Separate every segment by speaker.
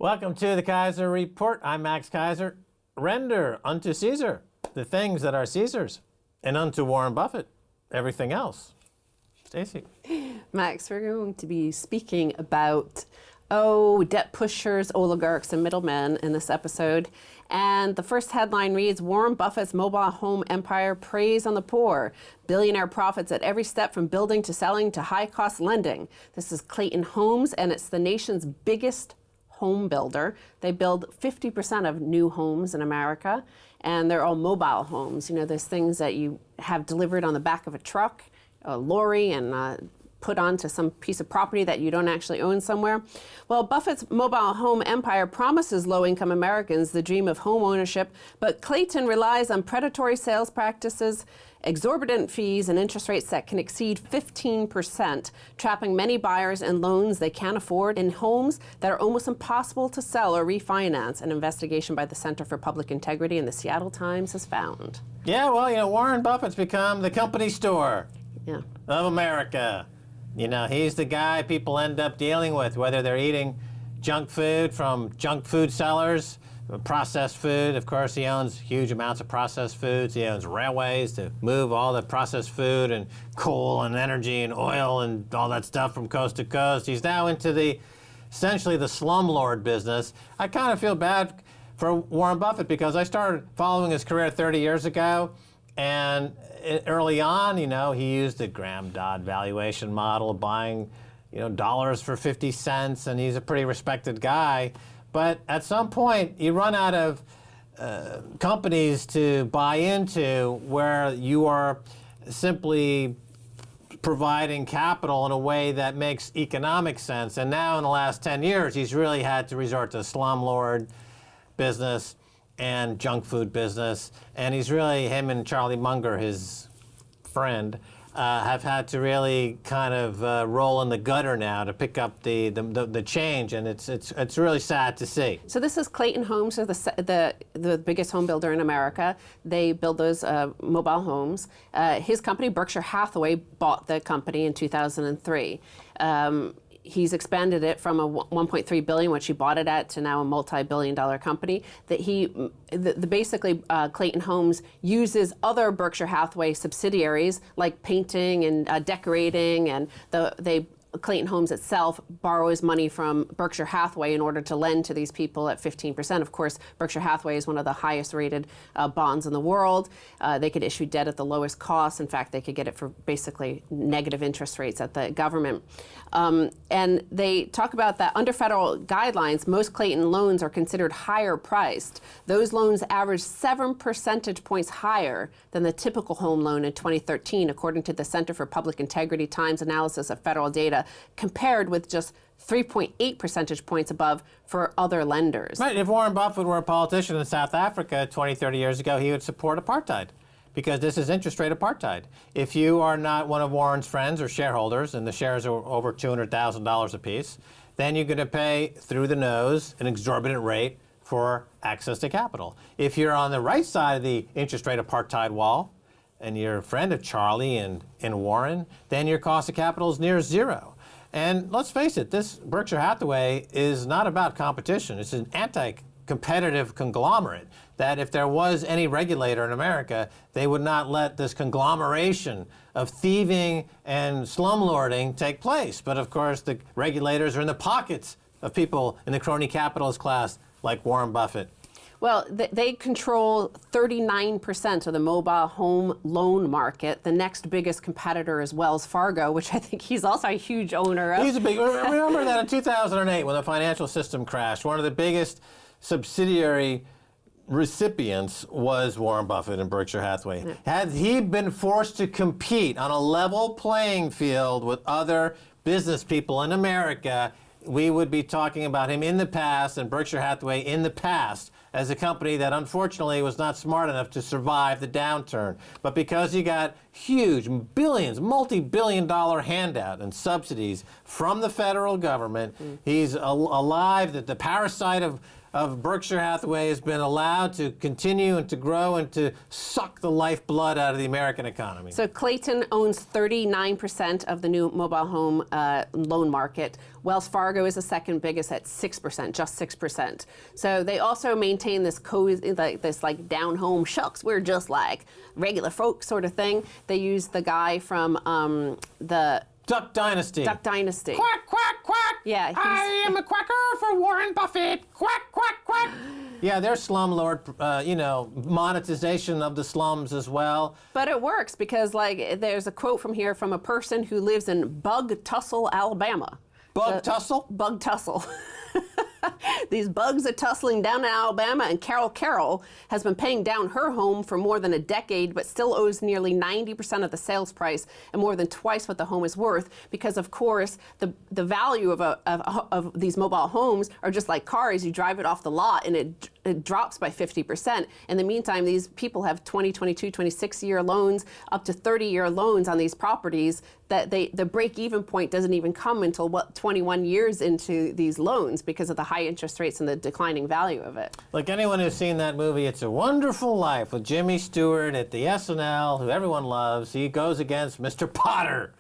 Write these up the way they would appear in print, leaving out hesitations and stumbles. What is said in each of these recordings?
Speaker 1: Welcome to the Keiser Report. I'm Max Keiser. Render unto Caesar the things that are Caesar's, and unto Warren Buffett everything else. Stacey.
Speaker 2: Max, we're going to be speaking about, debt pushers, oligarchs, and middlemen in this episode. And the first headline reads, Warren Buffett's mobile home empire preys on the poor. Billionaire profits at every step from building to selling to high-cost lending. This is Clayton Homes, and it's the nation's biggest home builder. They build 50% of new homes in America, and they're all mobile homes. You know, there's things that you have delivered on the back of a truck, a lorry, and put onto some piece of property that you don't actually own somewhere. Well, Buffett's mobile home empire promises low-income Americans the dream of home ownership, but Clayton relies on predatory sales practices, exorbitant fees, and interest rates that can exceed 15%, trapping many buyers in loans they can't afford in homes that are almost impossible to sell or refinance, an investigation by the Center for Public Integrity and the Seattle Times has found.
Speaker 1: Yeah, well, Warren Buffett's become the company store of America. He's the guy people end up dealing with, whether they're eating junk food from junk food sellers, processed food. Of course, he owns huge amounts of processed foods. He owns railways to move all the processed food and coal and energy and oil and all that stuff from coast to coast. He's now into essentially the slumlord business. I kind of feel bad for Warren Buffett because I started following his career 30 years ago. And early on, he used the Graham-Dodd valuation model, buying, dollars for 50 cents, and he's a pretty respected guy. But at some point, you run out of companies to buy into where you are simply providing capital in a way that makes economic sense. And now in the last 10 years, he's really had to resort to slumlord business and junk food business, and him and Charlie Munger, his friend, have had to really kind of roll in the gutter now to pick up the change, and it's really sad to see.
Speaker 2: So this is Clayton Homes, the biggest home builder in America. They build those mobile homes. His company, Berkshire Hathaway, bought the company in 2003. He's expanded it from a $1.3 billion, which he bought it at, to now a multi-billion-dollar company. Basically, Clayton Homes uses other Berkshire Hathaway subsidiaries like painting and decorating, and Clayton Homes itself borrows money from Berkshire Hathaway in order to lend to these people at 15%. Of course, Berkshire Hathaway is one of the highest rated bonds in the world. They could issue debt at the lowest cost. In fact, they could get it for basically negative interest rates at the government. And they talk about that under federal guidelines, most Clayton loans are considered higher priced. Those loans average 7 percentage points higher than the typical home loan in 2013, according to the Center for Public Integrity Times analysis of federal data, compared with just 3.8 percentage points above for other lenders.
Speaker 1: Right. If Warren Buffett were a politician in South Africa 20, 30 years ago, he would support apartheid, because this is interest rate apartheid. If you are not one of Warren's friends or shareholders, and the shares are over $200,000 apiece, then you're going to pay through the nose an exorbitant rate for access to capital. If you're on the right side of the interest rate apartheid wall, and you're a friend of Charlie and Warren, then your cost of capital is near zero. And let's face it, this Berkshire Hathaway is not about competition. It's an anti-competitive conglomerate that if there was any regulator in America, they would not let this conglomeration of thieving and slumlording take place. But of course, the regulators are in the pockets of people in the crony capitalist class like Warren Buffett.
Speaker 2: Well, they control 39% of the mobile home loan market. The next biggest competitor is Wells Fargo, which I think he's also a huge owner of.
Speaker 1: He's a big, remember that in 2008 when the financial system crashed, one of the biggest subsidiary recipients was Warren Buffett and Berkshire Hathaway. Yeah. Had he been forced to compete on a level playing field with other business people in America, we would be talking about him in the past and Berkshire Hathaway in the past as a company that unfortunately was not smart enough to survive the downturn. But because you got huge, billions, multi-billion-dollar handout and subsidies from the federal government. He's alive, that the parasite of Berkshire Hathaway has been allowed to continue and to grow and to suck the lifeblood out of the American economy.
Speaker 2: So Clayton owns 39% of the new mobile home loan market. Wells Fargo is the second biggest at 6%, just 6%. So they also maintain this like down home, shucks, we're just like regular folk sort of thing. They use the guy from the
Speaker 1: Duck Dynasty.
Speaker 2: Duck Dynasty.
Speaker 1: Quack, quack, quack.
Speaker 2: Yeah,
Speaker 1: I am a quacker for Warren Buffett. Quack, quack, quack. Yeah, they're slumlord, monetization of the slums as well.
Speaker 2: But it works because, like, there's a quote from here from a person who lives in Bug Tussle, Alabama.
Speaker 1: Bug Tussle?
Speaker 2: Bug Tussle. These bugs are tussling down in Alabama, and Carol has been paying down her home for more than a decade, but still owes nearly 90% of the sales price and more than twice what the home is worth, because of course the value of these mobile homes are just like cars. You drive it off the lot and it drops by 50%. In the meantime, these people have 20, 22, 26-year loans, up to 30-year loans on these properties that the break-even point doesn't even come until 21 years into these loans because of the high interest rates and the declining value of it.
Speaker 1: Like anyone who's seen that movie, It's a Wonderful Life, with Jimmy Stewart at the SNL, who everyone loves. He goes against Mr. Potter,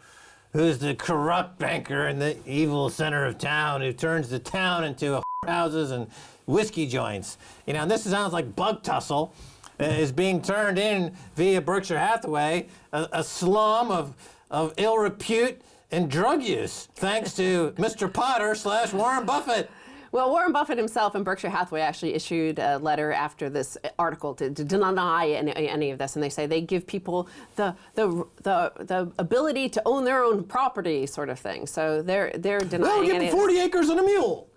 Speaker 1: who's the corrupt banker in the evil center of town, who turns the town into houses and whiskey joints. And this sounds like Bug Tussle is being turned in via Berkshire Hathaway, a slum of ill repute and drug use, thanks to Mr. Potter / Warren Buffett.
Speaker 2: Well, Warren Buffett himself and Berkshire Hathaway actually issued a letter after this article to deny any of this, and they say they give people the ability to own their own property, sort of thing. So they're denying.
Speaker 1: We'll give them 40 acres and a mule.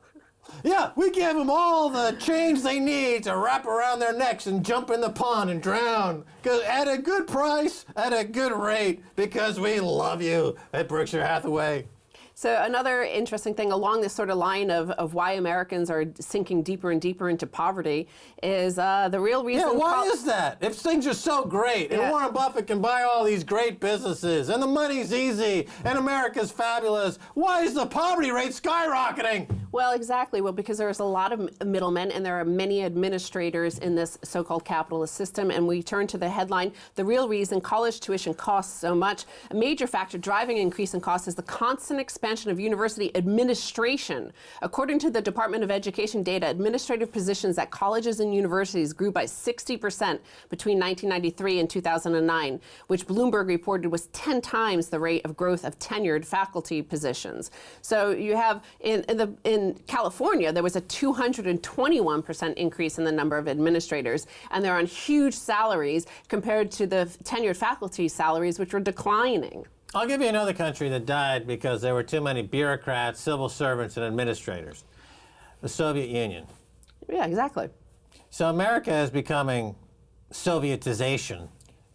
Speaker 1: Yeah, we give them all the chains they need to wrap around their necks and jump in the pond and drown. At a good price, at a good rate, because we love you at Berkshire Hathaway.
Speaker 2: So another interesting thing along this sort of line of why Americans are sinking deeper and deeper into poverty is the real reason.
Speaker 1: Yeah, why is that? If things are so great, and Warren Buffett can buy all these great businesses, and the money's easy, and America's fabulous, why is the poverty rate skyrocketing?
Speaker 2: Well, exactly. Well, because there's a lot of middlemen and there are many administrators in this so-called capitalist system. And we turn to the headline, the real reason college tuition costs so much. A major factor driving an increase in costs is the constant expansion of university administration. According to the Department of Education data, administrative positions at colleges and universities grew by 60% between 1993 and 2009, which Bloomberg reported was 10 times the rate of growth of tenured faculty positions. So you have in California, there was a 221% increase in the number of administrators, and they're on huge salaries compared to the tenured faculty salaries, which were declining.
Speaker 1: I'll give you another country that died because there were too many bureaucrats, civil servants, and administrators. The Soviet Union.
Speaker 2: Yeah, exactly.
Speaker 1: So America is becoming Sovietization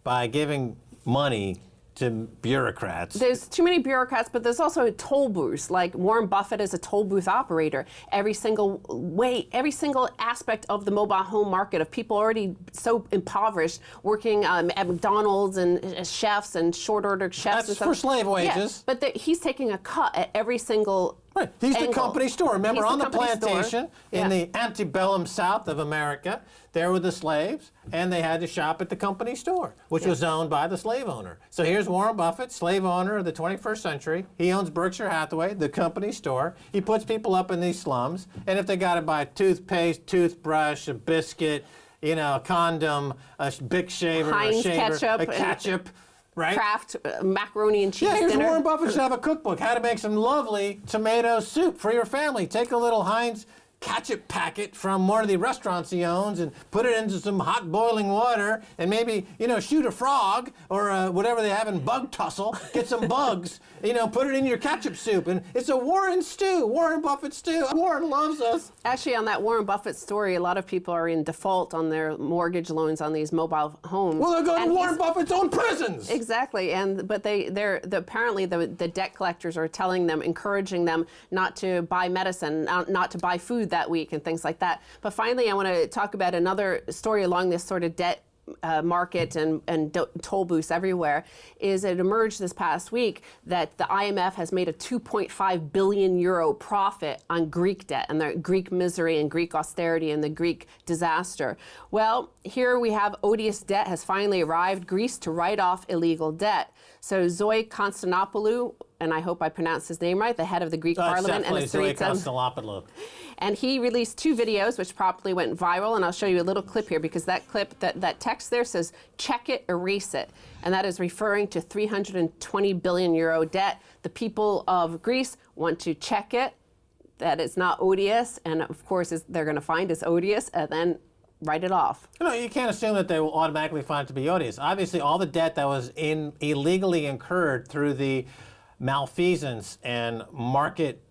Speaker 1: by giving money to bureaucrats.
Speaker 2: There's too many bureaucrats, but there's also toll booths. Like Warren Buffett is a toll booth operator. Every single aspect of the mobile home market of people already so impoverished, working at McDonald's and chefs and short order chefs.
Speaker 1: That's for slave wages.
Speaker 2: Yeah, but he's taking a cut at every single.
Speaker 1: Right. He's
Speaker 2: angle.
Speaker 1: the company store. Remember, on the plantation in the antebellum South of America, there were the slaves, and they had to shop at the company store, which was owned by the slave owner. So here's Warren Buffett, slave owner of the 21st century. He owns Berkshire Hathaway, the company store. He puts people up in these slums, and if they got to buy toothpaste, toothbrush, a biscuit, a condom, a Bic shaver,
Speaker 2: Heinz
Speaker 1: a shaver,
Speaker 2: ketchup,
Speaker 1: a ketchup. Right?
Speaker 2: Kraft macaroni and cheese
Speaker 1: here's
Speaker 2: dinner.
Speaker 1: Warren Buffett should have a cookbook, how to make some lovely tomato soup for your family. Take a little Heinz ketchup packet from one of the restaurants he owns and put it into some hot boiling water and maybe, shoot a frog or whatever they have in Bug Tussle. Get some bugs, put it in your ketchup soup. And it's a Warren stew, Warren Buffett stew. Warren loves us.
Speaker 2: Actually, on that Warren Buffett story, a lot of people are in default on their mortgage loans on these mobile homes.
Speaker 1: Well, they're going to Warren Buffett's own prisons.
Speaker 2: Exactly, but apparently the debt collectors are telling them, encouraging them not to buy medicine, not to buy food that week and things like that. But finally, I want to talk about another story along this sort of debt market and toll booths everywhere, is it emerged this past week that the IMF has made a 2.5 billion euro profit on Greek debt and the Greek misery and Greek austerity and the Greek disaster. Well, here we have odious debt has finally arrived, Greece to write off illegal debt. So Zoe Konstantinopoulou, and I hope I pronounced his name right, the head of the Greek parliament, and the
Speaker 1: Zoe Konstantinopoulou.
Speaker 2: And he released 2 videos which promptly went viral, and I'll show you a little clip here because that clip, that text there says, check it, erase it. And that is referring to 320 billion euro debt. The people of Greece want to check it, that it's not odious, and of course they're going to find it's odious, and then write it off.
Speaker 1: No, you can't assume that they will automatically find it to be odious. Obviously, all the debt that was illegally incurred through the malfeasance and market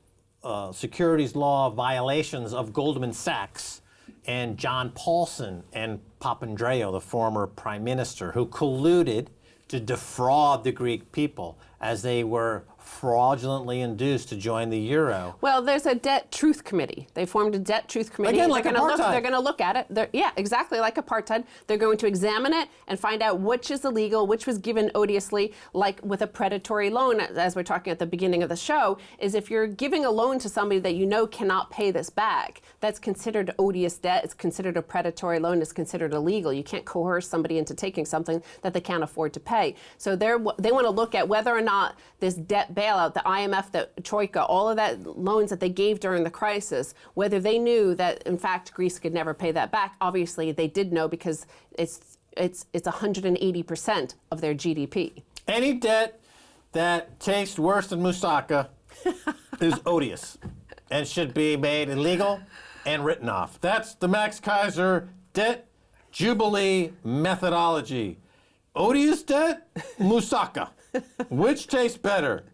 Speaker 1: securities law violations of Goldman Sachs and John Paulson and Papandreou, the former prime minister, who colluded to defraud the Greek people as they were fraudulently induced to join the euro.
Speaker 2: Well, there's a debt truth committee. They formed a debt truth committee.
Speaker 1: Again, like apartheid.
Speaker 2: They're going to look at it. Yeah, exactly like apartheid. They're going to examine it and find out which is illegal, which was given odiously, like with a predatory loan, as we're talking at the beginning of the show, is if you're giving a loan to somebody that you know cannot pay this back, that's considered odious debt. It's considered a predatory loan. It's considered illegal. You can't coerce somebody into taking something that they can't afford to pay. So they want to look at whether or not this debt bailout, the IMF, the Troika, all of that loans that they gave during the crisis, whether they knew that in fact Greece could never pay that back. Obviously they did know because it's 180% of their GDP.
Speaker 1: Any debt that tastes worse than moussaka is odious and should be made illegal and written off. That's the Max Keiser debt jubilee methodology. Odious debt, moussaka. Which tastes better?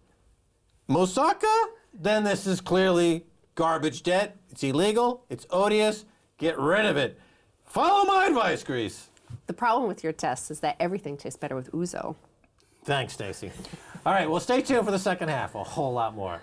Speaker 1: Moussaka? Then this is clearly garbage debt. It's illegal. It's odious. Get rid of it. Follow my advice, Greece.
Speaker 2: The problem with your test is that everything tastes better with ouzo.
Speaker 1: Thanks, Stacey. All right, well, stay tuned for the second half. A whole lot more.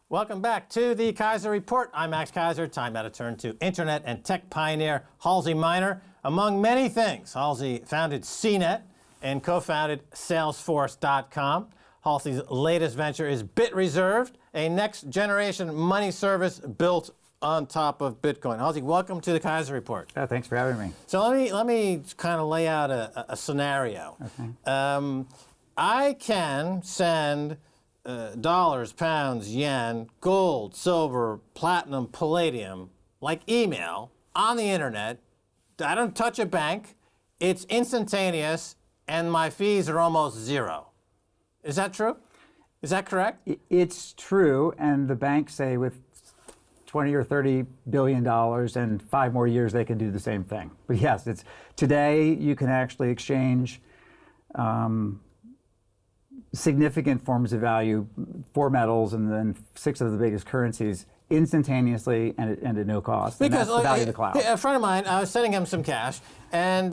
Speaker 1: Welcome back to the Keiser Report. I'm Max Keiser. Time now to turn to internet and tech pioneer Halsey Minor. Among many things, Halsey founded CNET and co-founded Salesforce.com. Halsey's latest venture is BitReserve, a next-generation money service built on top of Bitcoin. Halsey, welcome to the Keiser Report.
Speaker 3: Oh, thanks for having me.
Speaker 1: So let me kind of lay out a scenario.
Speaker 3: Okay.
Speaker 1: I can send dollars, pounds, yen, gold, silver, platinum, palladium, like email, on the internet. I don't touch a bank. It's instantaneous, and my fees are almost zero. Is that true? Is that correct?
Speaker 3: It's true, and the banks say with 20 or 30 billion dollars and 5 more years they can do the same thing. But yes, it's today you can actually exchange significant forms of value, 4 metals and then 6 of the biggest currencies instantaneously and at no cost.
Speaker 1: Because
Speaker 3: and that's the value of the cloud.
Speaker 1: A friend of mine, I was sending him some cash and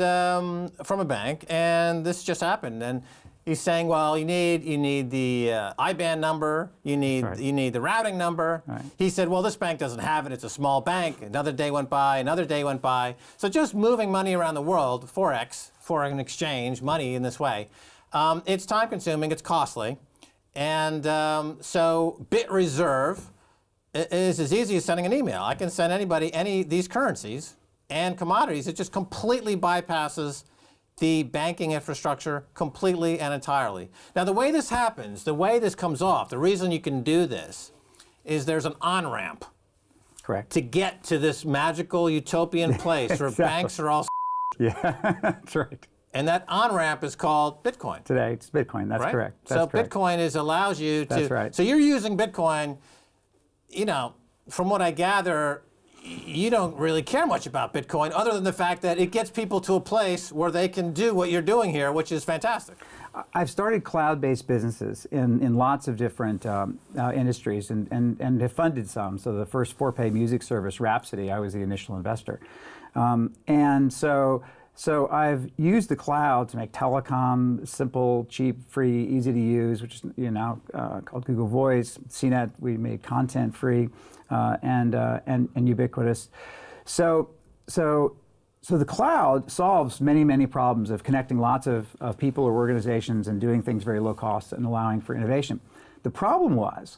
Speaker 1: from a bank, and this just happened. And he's saying, well, you need the IBAN number, you need the routing number.
Speaker 3: Right.
Speaker 1: He said, well, this bank doesn't have it. It's a small bank. Another day went by. Another day went by. So just moving money around the world, Forex, foreign exchange, money in this way, it's time-consuming. It's costly, and so BitReserve is as easy as sending an email. I can send anybody any of these currencies and commodities. It just completely bypasses the banking infrastructure completely and entirely. Now, the way this happens, the way this comes off, the reason you can do this is there's an on-ramp.
Speaker 3: Correct.
Speaker 1: To get to this magical utopian place where banks are all
Speaker 3: Yeah, that's right.
Speaker 1: and that on-ramp is called Bitcoin.
Speaker 3: Today it's Bitcoin, that's
Speaker 1: Right?
Speaker 3: correct.
Speaker 1: So
Speaker 3: That's correct.
Speaker 1: Bitcoin allows you to.
Speaker 3: That's right.
Speaker 1: So you're using Bitcoin, you know, from what I gather, you don't really care much about Bitcoin other than the fact that it gets people to a place where they can do what you're doing here, which is fantastic.
Speaker 3: I've started cloud-based businesses in lots of different industries and have funded some. So the first 4-pay music service, Rhapsody, I was the initial investor. And so So I've used the cloud to make telecom simple, cheap, free, easy to use, which is now called Google Voice. CNET, we made content free and ubiquitous. So the cloud solves many, many problems of connecting lots of people or organizations and doing things very low cost and allowing for innovation. The problem was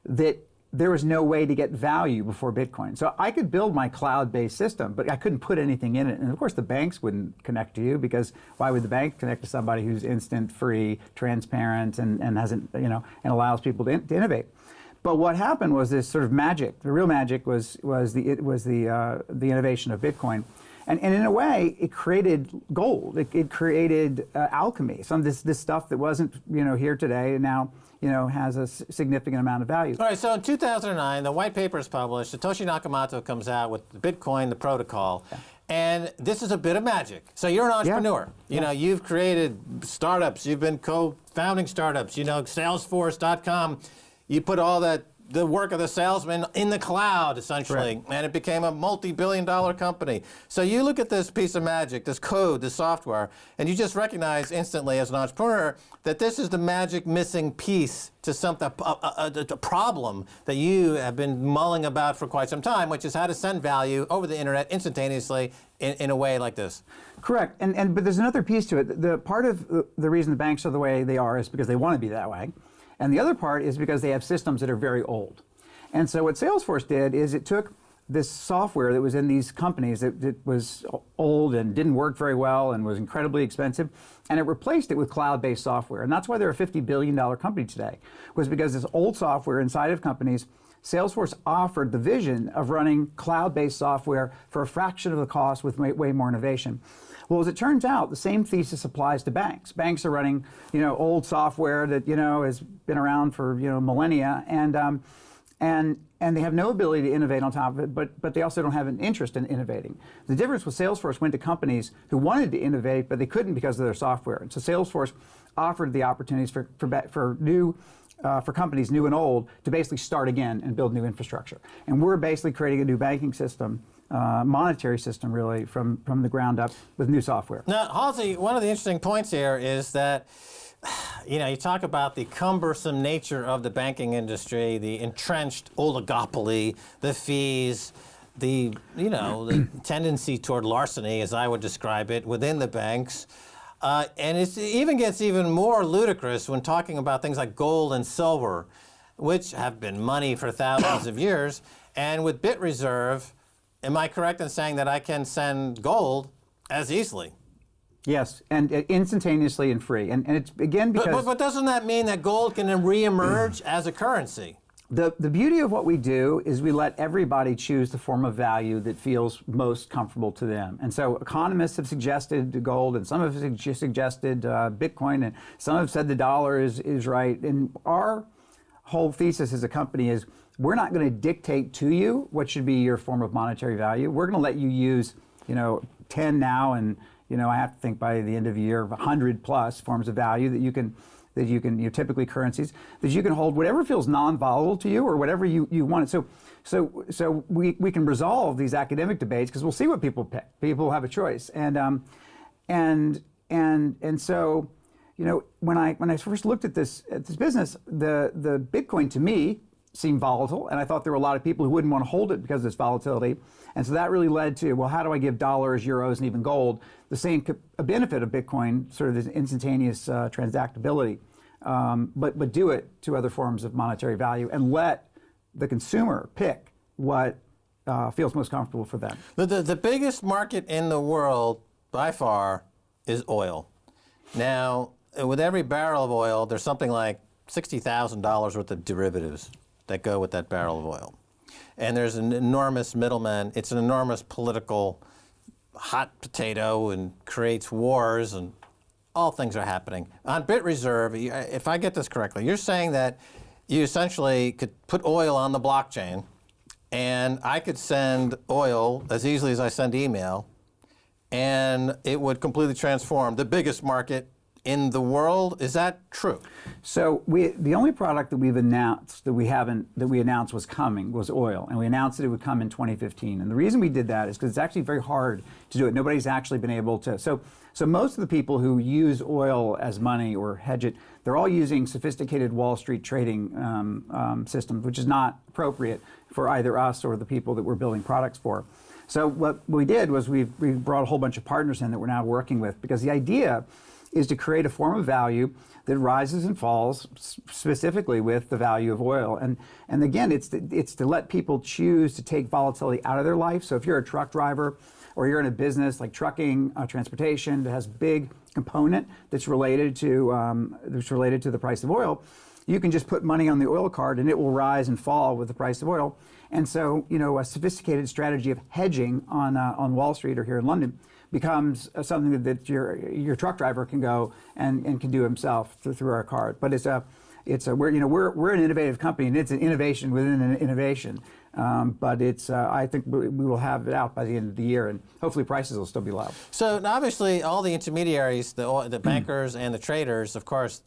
Speaker 3: that there was no way to get value before Bitcoin. So I could build my cloud-based system, but I couldn't put anything in it. And of course, the banks wouldn't connect to you, because why would the bank connect to somebody who's instant, free, transparent, and hasn't, and allows people to innovate? But what happened was this sort of magic. The real magic was the innovation of Bitcoin. And in a way, it created gold. It created alchemy. Some of this stuff that wasn't here today and now has a significant amount of value.
Speaker 1: All right, so in 2009, the white paper is published. Satoshi Nakamoto comes out with Bitcoin, the protocol. Yeah. And this is a bit of magic. So you're an entrepreneur.
Speaker 3: Yeah.
Speaker 1: You've created startups. You've been co-founding startups. Salesforce.com. You put all the work of the salesman in the cloud, essentially,
Speaker 3: right.
Speaker 1: And it became a multi-billion-dollar company. So you look at this piece of magic, this code, this software, and you just recognize instantly as an entrepreneur that this is the magic missing piece to something, a problem that you have been mulling about for quite some time, which is how to send value over the internet instantaneously in a way like this.
Speaker 3: Correct, but there's another piece to it. The part of the reason the banks are the way they are is because they want to be that way. And the other part is because they have systems that are very old. And so what Salesforce did is it took this software that was in these companies that was old and didn't work very well and was incredibly expensive, and it replaced it with cloud-based software. And that's why they're a $50 billion company today, was because this old software inside of companies, Salesforce offered the vision of running cloud-based software for a fraction of the cost with way more innovation. Well, as it turns out, the same thesis applies to banks. Banks are running, old software that, has been around for, millennia, and they have no ability to innovate on top of it, but they also don't have an interest in innovating. The difference was Salesforce went to companies who wanted to innovate, but they couldn't because of their software. And so Salesforce offered the opportunities for companies new and old to basically start again and build new infrastructure. And we're basically creating a new banking system, monetary system really, from the ground up with new software.
Speaker 1: Now, Halsey, one of the interesting points here is that you talk about the cumbersome nature of the banking industry, the entrenched oligopoly, the fees, the tendency toward larceny, as I would describe it, within the banks. And it even gets even more ludicrous when talking about things like gold and silver, which have been money for thousands of years. And with Bit Reserve, am I correct in saying that I can send gold as easily?
Speaker 3: Yes, and instantaneously and free. And it's, again, because...
Speaker 1: But doesn't that mean that gold can reemerge as a currency?
Speaker 3: The beauty of what we do is we let everybody choose the form of value that feels most comfortable to them. And so economists have suggested gold, and some have suggested Bitcoin, and some have said the dollar is right. And our whole thesis as a company is we're not going to dictate to you what should be your form of monetary value. We're going to let you use 10 now, and I have to think by the end of the year, 100 plus forms of value that you can, typically currencies, that you can hold whatever feels non-volatile to you or whatever you want. So we can resolve these academic debates because we'll see what people pick. People have a choice. And so, when I first looked at this business, the Bitcoin to me seemed volatile, and I thought there were a lot of people who wouldn't want to hold it because of this volatility. And so that really led to, well, how do I give dollars, euros, and even gold the same benefit of Bitcoin, sort of this instantaneous transactability, but do it to other forms of monetary value and let the consumer pick what feels most comfortable for them.
Speaker 1: The biggest market in the world, by far, is oil. Now, with every barrel of oil, there's something like $60,000 worth of derivatives that go with that barrel of oil. And there's an enormous middleman. It's an enormous political hot potato and creates wars, and all things are happening. On Bit Reserve, if I get this correctly, you're saying that you essentially could put oil on the blockchain, and I could send oil as easily as I send email, and it would completely transform the biggest market in the world. Is that true?
Speaker 3: So the only product that we've announced that we announced was coming was oil, and we announced that it would come in 2015. And the reason we did that is because it's actually very hard to do it. Nobody's actually been able to. So most of the people who use oil as money or hedge it, they're all using sophisticated Wall Street trading systems, which is not appropriate for either us or the people that we're building products for. So what we did was we brought a whole bunch of partners in that we're now working with, because the idea is to create a form of value that rises and falls specifically with the value of oil. And again, it's to let people choose to take volatility out of their life. So if you're a truck driver or you're in a business like trucking, transportation that has big component that's related to the price of oil, you can just put money on the oil card and it will rise and fall with the price of oil. And so, a sophisticated strategy of hedging on Wall Street or here in London becomes something that your truck driver can go and can do himself through our card. But we're an innovative company, and it's an innovation within an innovation. But I think we will have it out by the end of the year, and hopefully prices will still be low.
Speaker 1: So obviously, all the intermediaries, the bankers and the traders, of course,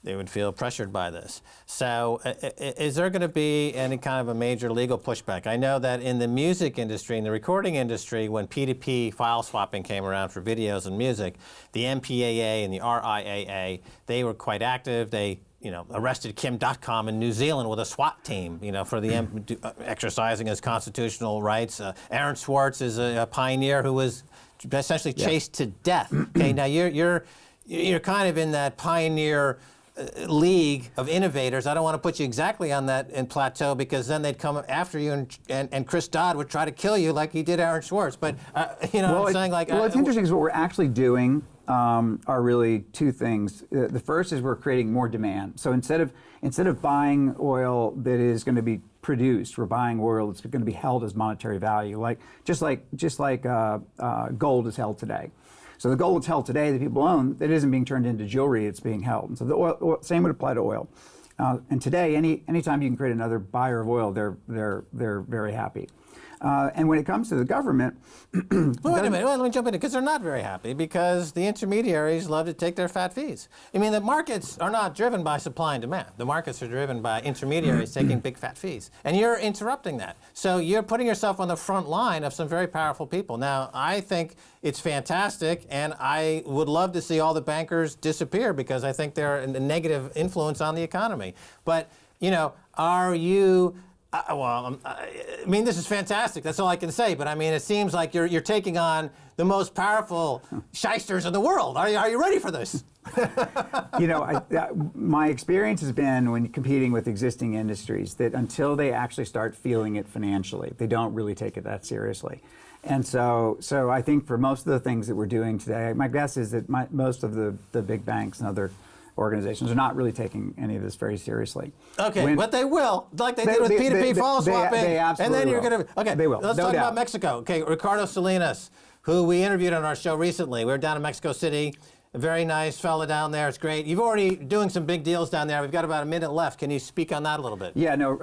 Speaker 1: they would feel pressured by this. So is there going to be any kind of a major legal pushback? I know that in the music industry, in the recording industry, when P2P file swapping came around for videos and music, the MPAA and the RIAA, they were quite active. They arrested Kim.com in New Zealand with a SWAT team, for the exercising his constitutional rights. Aaron Swartz is a pioneer who was essentially chased to death. Okay, now you're kind of in that pioneer league of innovators. I don't want to put you exactly on that plateau, because then they'd come after you, and Chris Dodd would try to kill you like he did Aaron Swartz. But I'm saying, like,
Speaker 3: it's interesting because what we're actually doing are really two things. The first is we're creating more demand. So instead of buying oil that is going to be produced, we're buying oil that's going to be held as monetary value, just like gold is held today. So the gold that's held today that people own, that isn't being turned into jewelry, it's being held. And so the oil, same would apply to oil. And today, anytime you can create another buyer of oil, they're very happy. And when it comes to the government,
Speaker 1: wait a minute, let me jump in, because they're not very happy, because the intermediaries love to take their fat fees. I mean, the markets are not driven by supply and demand. The markets are driven by intermediaries taking big fat fees. And you're interrupting that. So you're putting yourself on the front line of some very powerful people. Now, I think it's fantastic, and I would love to see all the bankers disappear, because I think they're a negative influence on the economy. But, are you... I mean, this is fantastic. That's all I can say. But I mean, it seems like you're taking on the most powerful shysters in the world. Are you ready for this?
Speaker 3: My experience has been, when competing with existing industries, that until they actually start feeling it financially, they don't really take it that seriously. And so I think for most of the things that we're doing today, my guess is that most of the big banks and other organizations are not really taking any of this very seriously.
Speaker 1: Okay, but they will, like they did with P2P file swapping.
Speaker 3: They absolutely
Speaker 1: and then you're going to, okay,
Speaker 3: they will.
Speaker 1: Let's talk about Mexico. Okay, Ricardo Salinas, who we interviewed on our show recently. We were down in Mexico City. A very nice fella down there. It's great. You've already doing some big deals down there. We've got about a minute left. Can you speak on that a little bit?
Speaker 3: Yeah, no.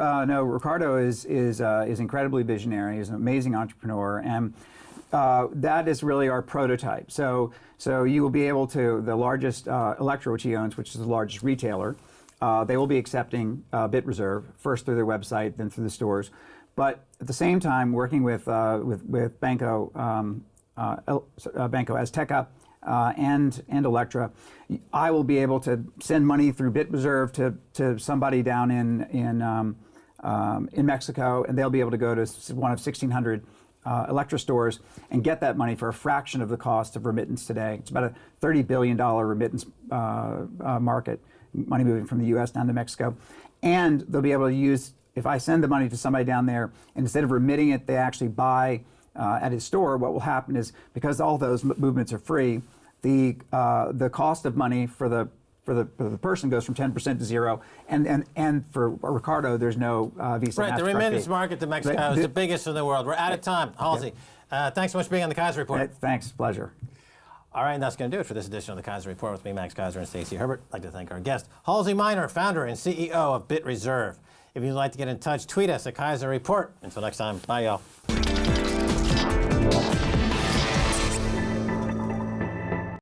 Speaker 3: Ricardo is incredibly visionary. He's an amazing entrepreneur, and that is really our prototype. So you will be able to, the largest Electra, which he owns, which is the largest retailer, they will be accepting BitReserve first through their website, then through the stores. But at the same time, working with Banco Azteca and Electra, I will be able to send money through BitReserve to somebody down in Mexico, and they'll be able to go to one of 1,600 Electra stores and get that money for a fraction of the cost of remittance today. It's about a $30 billion remittance market, money moving from the U.S. down to Mexico. And they'll be able to use, if I send the money to somebody down there, and instead of remitting it, they actually buy at his store, what will happen is, because all those movements are free, the cost of money for the person goes from 10% to zero, and for Ricardo, there's no Visa.
Speaker 1: Right, the remittance market to Mexico is the biggest in the world. We're out of time. Halsey, thanks so much for being on the Keiser Report.
Speaker 3: Thanks, pleasure.
Speaker 1: All right, and that's going to do it for this edition of the Keiser Report with me, Max Keiser, and Stacey Herbert. I'd like to thank our guest, Halsey Minor, founder and CEO of BitReserve. If you'd like to get in touch, tweet us at Keiser Report. Until next time, bye, y'all.